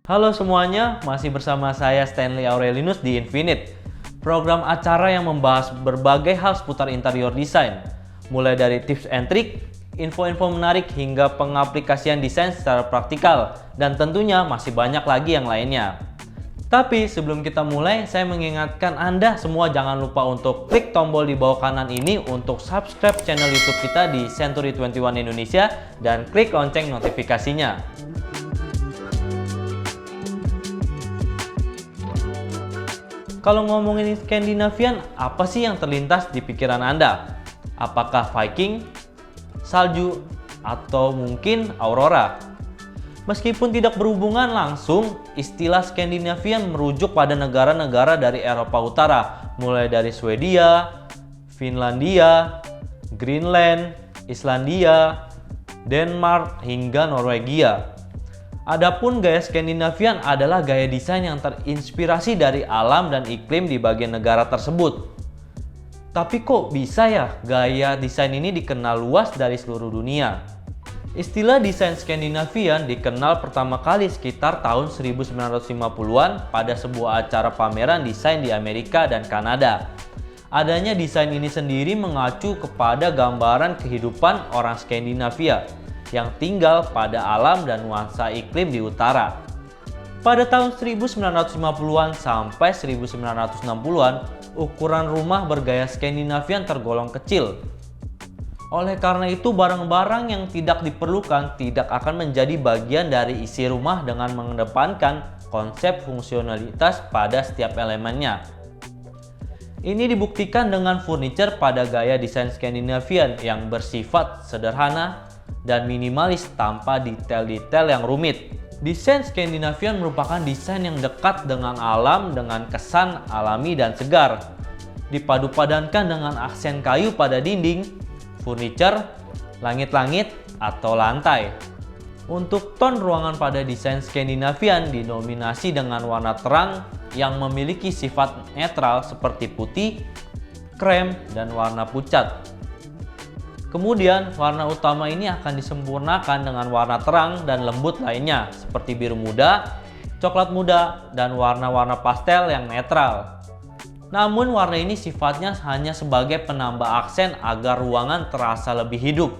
Halo semuanya, masih bersama saya Stanley Aurelinus di Infinite, program acara yang membahas berbagai hal seputar interior design, mulai dari tips and trik, info-info menarik hingga pengaplikasian desain secara praktikal, dan tentunya masih banyak lagi yang lainnya. Tapi sebelum kita mulai, saya mengingatkan Anda semua jangan lupa untuk klik tombol di bawah kanan ini untuk subscribe channel YouTube kita di Century 21 Indonesia dan klik lonceng notifikasinya. Kalau ngomongin Skandinavian, apa sih yang terlintas di pikiran Anda? Apakah Viking, salju, atau mungkin aurora? Meskipun tidak berhubungan langsung, istilah Skandinavian merujuk pada negara-negara dari Eropa Utara, mulai dari Swedia, Finlandia, Greenland, Islandia, Denmark, hingga Norwegia. Adapun gaya Skandinavian adalah gaya desain yang terinspirasi dari alam dan iklim di bagian negara tersebut. Tapi kok bisa ya gaya desain ini dikenal luas dari seluruh dunia? Istilah desain Skandinavian dikenal pertama kali sekitar tahun 1950-an pada sebuah acara pameran desain di Amerika dan Kanada. Adanya desain ini sendiri mengacu kepada gambaran kehidupan orang Skandinavia yang tinggal pada alam dan nuansa iklim di utara. Pada tahun 1950-an sampai 1960-an, ukuran rumah bergaya Skandinavian tergolong kecil. Oleh karena itu, barang-barang yang tidak diperlukan tidak akan menjadi bagian dari isi rumah dengan mengedepankan konsep fungsionalitas pada setiap elemennya. Ini dibuktikan dengan furniture pada gaya desain Skandinavian yang bersifat sederhana dan minimalis tanpa detail-detail yang rumit. Desain Skandinavian merupakan desain yang dekat dengan alam dengan kesan alami dan segar. Dipadu-padankan dengan aksen kayu pada dinding, furniture, langit-langit, atau lantai. Untuk ton ruangan pada desain Skandinavian didominasi dengan warna terang yang memiliki sifat netral seperti putih, krem, dan warna pucat. Kemudian, warna utama ini akan disempurnakan dengan warna terang dan lembut lainnya seperti biru muda, coklat muda, dan warna-warna pastel yang netral. Namun, warna ini sifatnya hanya sebagai penambah aksen agar ruangan terasa lebih hidup.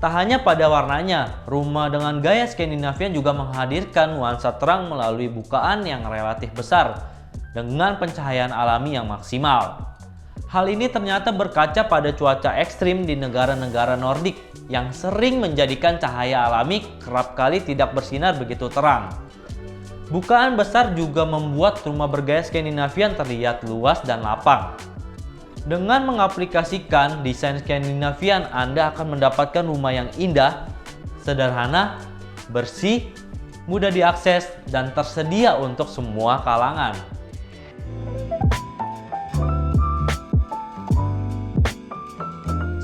Tak hanya pada warnanya, rumah dengan gaya Skandinavian juga menghadirkan nuansa terang melalui bukaan yang relatif besar dengan pencahayaan alami yang maksimal. Hal ini ternyata berkaca pada cuaca ekstrim di negara-negara Nordik yang sering menjadikan cahaya alami kerap kali tidak bersinar begitu terang. Bukaan besar juga membuat rumah bergaya Skandinavian terlihat luas dan lapang. Dengan mengaplikasikan desain Skandinavian, Anda akan mendapatkan rumah yang indah, sederhana, bersih, mudah diakses, dan tersedia untuk semua kalangan.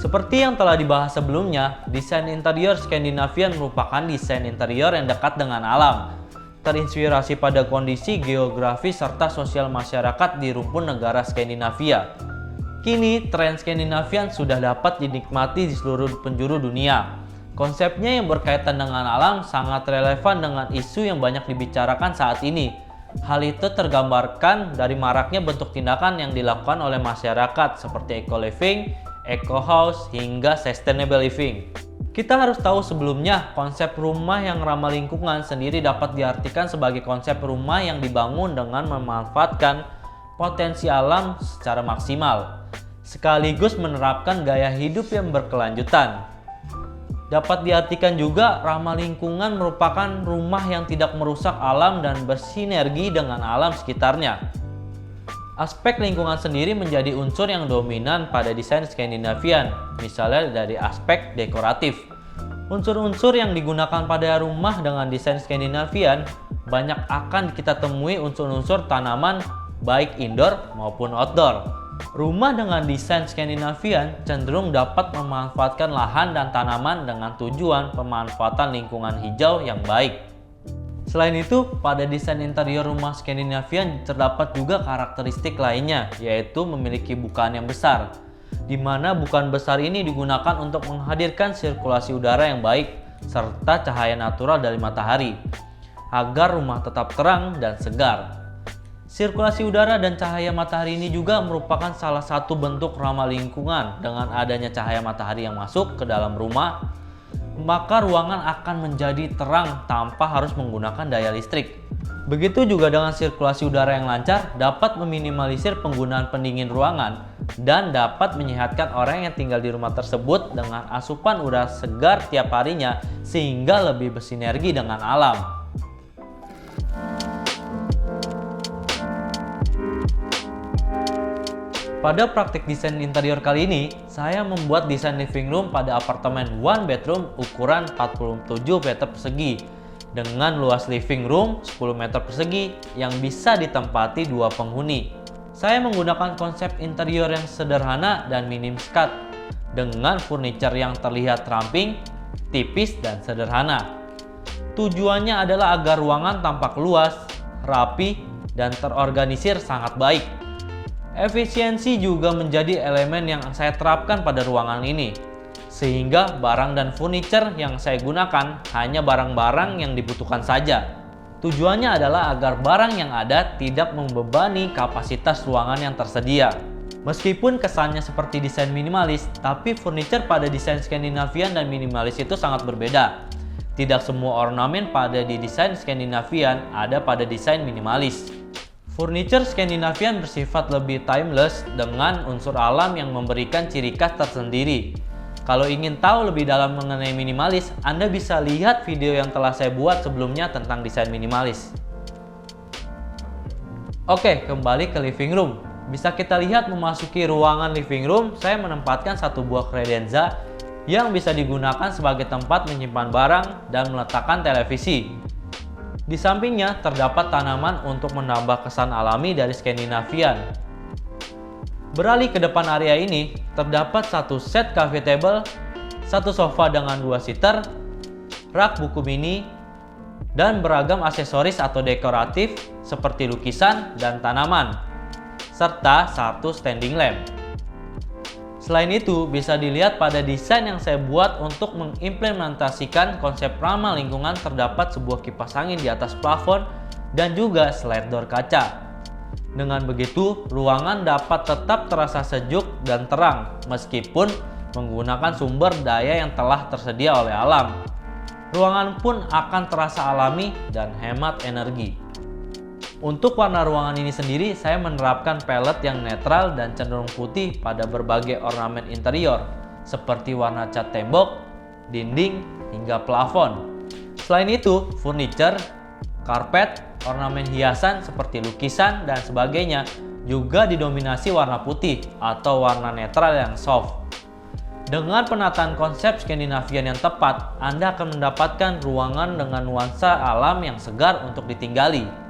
Seperti yang telah dibahas sebelumnya, desain interior Skandinavian merupakan desain interior yang dekat dengan alam, terinspirasi pada kondisi geografis serta sosial masyarakat di rumpun negara Skandinavia. Kini, tren Skandinavian sudah dapat dinikmati di seluruh penjuru dunia. Konsepnya yang berkaitan dengan alam sangat relevan dengan isu yang banyak dibicarakan saat ini. Hal itu tergambarkan dari maraknya bentuk tindakan yang dilakukan oleh masyarakat seperti eco-living, eco-house, hingga sustainable living. Kita harus tahu sebelumnya, konsep rumah yang ramah lingkungan sendiri dapat diartikan sebagai konsep rumah yang dibangun dengan memanfaatkan potensi alam secara maksimal, sekaligus menerapkan gaya hidup yang berkelanjutan. Dapat diartikan juga ramah lingkungan merupakan rumah yang tidak merusak alam dan bersinergi dengan alam sekitarnya. Aspek lingkungan sendiri menjadi unsur yang dominan pada desain Skandinavian, misalnya dari aspek dekoratif. Unsur-unsur yang digunakan pada rumah dengan desain Skandinavian banyak akan kita temui unsur-unsur tanaman baik indoor maupun outdoor. Rumah dengan desain Skandinavian cenderung dapat memanfaatkan lahan dan tanaman dengan tujuan pemanfaatan lingkungan hijau yang baik. Selain itu, pada desain interior rumah Skandinavian terdapat juga karakteristik lainnya, yaitu memiliki bukaan yang besar, di mana bukaan besar ini digunakan untuk menghadirkan sirkulasi udara yang baik serta cahaya natural dari matahari. agar rumah tetap terang dan segar. Sirkulasi udara dan cahaya matahari ini juga merupakan salah satu bentuk ramah lingkungan. Dengan adanya cahaya matahari yang masuk ke dalam rumah, maka ruangan akan menjadi terang tanpa harus menggunakan daya listrik. Begitu juga dengan sirkulasi udara yang lancar dapat meminimalisir penggunaan pendingin ruangan dan dapat menyehatkan orang yang tinggal di rumah tersebut dengan asupan udara segar tiap harinya sehingga lebih bersinergi dengan alam. Pada praktik desain interior kali ini, saya membuat desain living room pada apartemen one bedroom ukuran 47 meter persegi dengan luas living room 10 meter persegi yang bisa ditempati 2 penghuni. Saya menggunakan konsep interior yang sederhana dan minim skat dengan furniture yang terlihat ramping, tipis, dan sederhana. Tujuannya adalah agar ruangan tampak luas, rapi, dan terorganisir sangat baik. Efisiensi juga menjadi elemen yang saya terapkan pada ruangan ini, sehingga barang dan furniture yang saya gunakan hanya barang-barang yang dibutuhkan saja. Tujuannya adalah agar barang yang ada tidak membebani kapasitas ruangan yang tersedia. Meskipun kesannya seperti desain minimalis, tapi furniture pada desain Skandinavian dan minimalis itu sangat berbeda. Tidak semua ornamen pada di desain Skandinavian ada pada desain minimalis. Furniture Skandinavian bersifat lebih timeless dengan unsur alam yang memberikan ciri khas tersendiri. Kalau ingin tahu lebih dalam mengenai minimalis, Anda bisa lihat video yang telah saya buat sebelumnya tentang desain minimalis. Oke, kembali ke living room. Bisa kita lihat memasuki ruangan living room, saya menempatkan satu buah kredenza yang bisa digunakan sebagai tempat menyimpan barang dan meletakkan televisi. Di sampingnya terdapat tanaman untuk menambah kesan alami dari Skandinavian. Beralih ke depan area ini, terdapat satu set coffee table, satu sofa dengan 2 seater, rak buku mini, dan beragam aksesoris atau dekoratif seperti lukisan dan tanaman, serta satu standing lamp. Selain itu, bisa dilihat pada desain yang saya buat untuk mengimplementasikan konsep ramah lingkungan terdapat sebuah kipas angin di atas plafon dan juga slide door kaca. Dengan begitu, ruangan dapat tetap terasa sejuk dan terang meskipun menggunakan sumber daya yang telah tersedia oleh alam. Ruangan pun akan terasa alami dan hemat energi. Untuk warna ruangan ini sendiri, saya menerapkan palette yang netral dan cenderung putih pada berbagai ornamen interior, seperti warna cat tembok, dinding, hingga plafon. Selain itu, furniture, karpet, ornamen hiasan seperti lukisan, dan sebagainya juga didominasi warna putih atau warna netral yang soft. Dengan penataan konsep Skandinavian yang tepat, Anda akan mendapatkan ruangan dengan nuansa alam yang segar untuk ditinggali.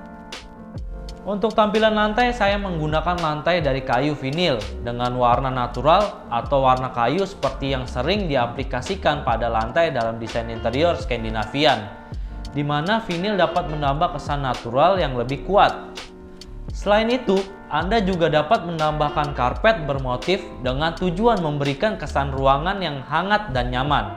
Untuk tampilan lantai, saya menggunakan lantai dari kayu vinil dengan warna natural atau warna kayu seperti yang sering diaplikasikan pada lantai dalam desain interior Skandinavian, di mana vinil dapat menambah kesan natural yang lebih kuat. Selain itu, Anda juga dapat menambahkan karpet bermotif dengan tujuan memberikan kesan ruangan yang hangat dan nyaman.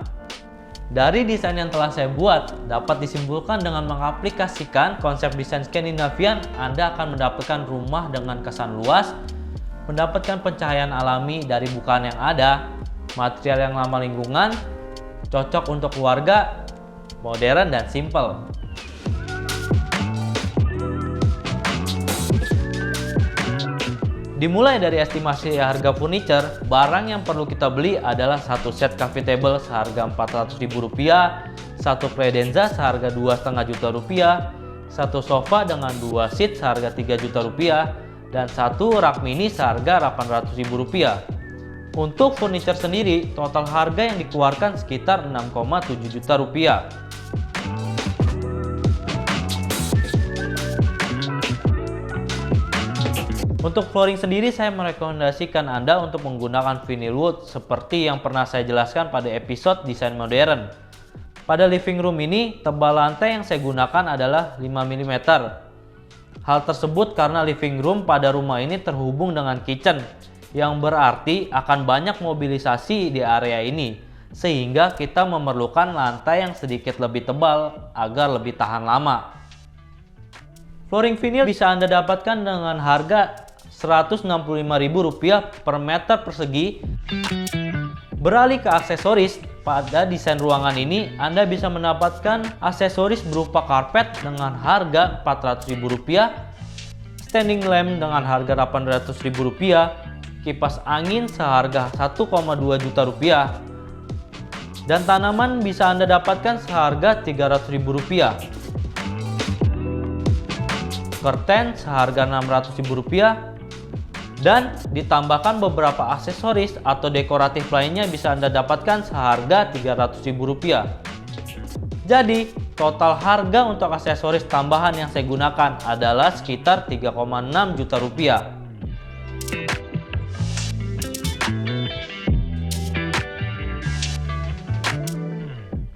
Dari desain yang telah saya buat, dapat disimpulkan dengan mengaplikasikan konsep desain Skandinavian, Anda akan mendapatkan rumah dengan kesan luas, mendapatkan pencahayaan alami dari bukaan yang ada, material yang ramah lingkungan, cocok untuk keluarga, modern dan simple. Dimulai dari estimasi harga furniture, barang yang perlu kita beli adalah satu set coffee table seharga Rp400.000, satu kredenza seharga Rp2,5 juta, satu sofa dengan 2 seat seharga Rp3 juta, dan satu rak mini seharga Rp800.000. Untuk furniture sendiri, total harga yang dikeluarkan sekitar Rp6,7 juta. Untuk flooring sendiri, saya merekomendasikan Anda untuk menggunakan vinyl wood seperti yang pernah saya jelaskan pada episode desain modern. Pada living room ini, tebal lantai yang saya gunakan adalah 5 mm. Hal tersebut karena living room pada rumah ini terhubung dengan kitchen, yang berarti akan banyak mobilisasi di area ini, sehingga kita memerlukan lantai yang sedikit lebih tebal agar lebih tahan lama. Flooring vinyl bisa Anda dapatkan dengan harga Rp165.000 per meter persegi. Beralih ke aksesoris, pada desain ruangan ini Anda bisa mendapatkan aksesoris berupa karpet dengan harga Rp400.000, standing lamp dengan harga Rp800.000, kipas angin seharga Rp1,2 juta, dan tanaman bisa Anda dapatkan seharga Rp300.000. Curtain seharga Rp600.000, dan ditambahkan beberapa aksesoris atau dekoratif lainnya bisa Anda dapatkan seharga Rp300.000. Jadi, total harga untuk aksesoris tambahan yang saya gunakan adalah sekitar Rp3,6 juta.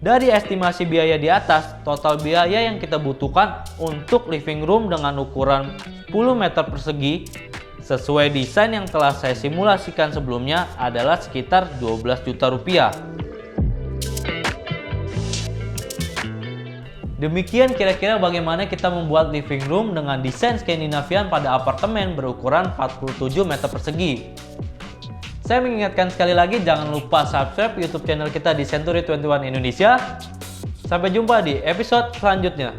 Dari estimasi biaya di atas, total biaya yang kita butuhkan untuk living room dengan ukuran 10 meter persegi sesuai desain yang telah saya simulasikan sebelumnya adalah sekitar Rp12 juta. Demikian kira-kira bagaimana kita membuat living room dengan desain Skandinavian pada apartemen berukuran 47 meter persegi. Saya mengingatkan sekali lagi, jangan lupa subscribe YouTube channel kita di Century 21 Indonesia. Sampai jumpa di episode selanjutnya.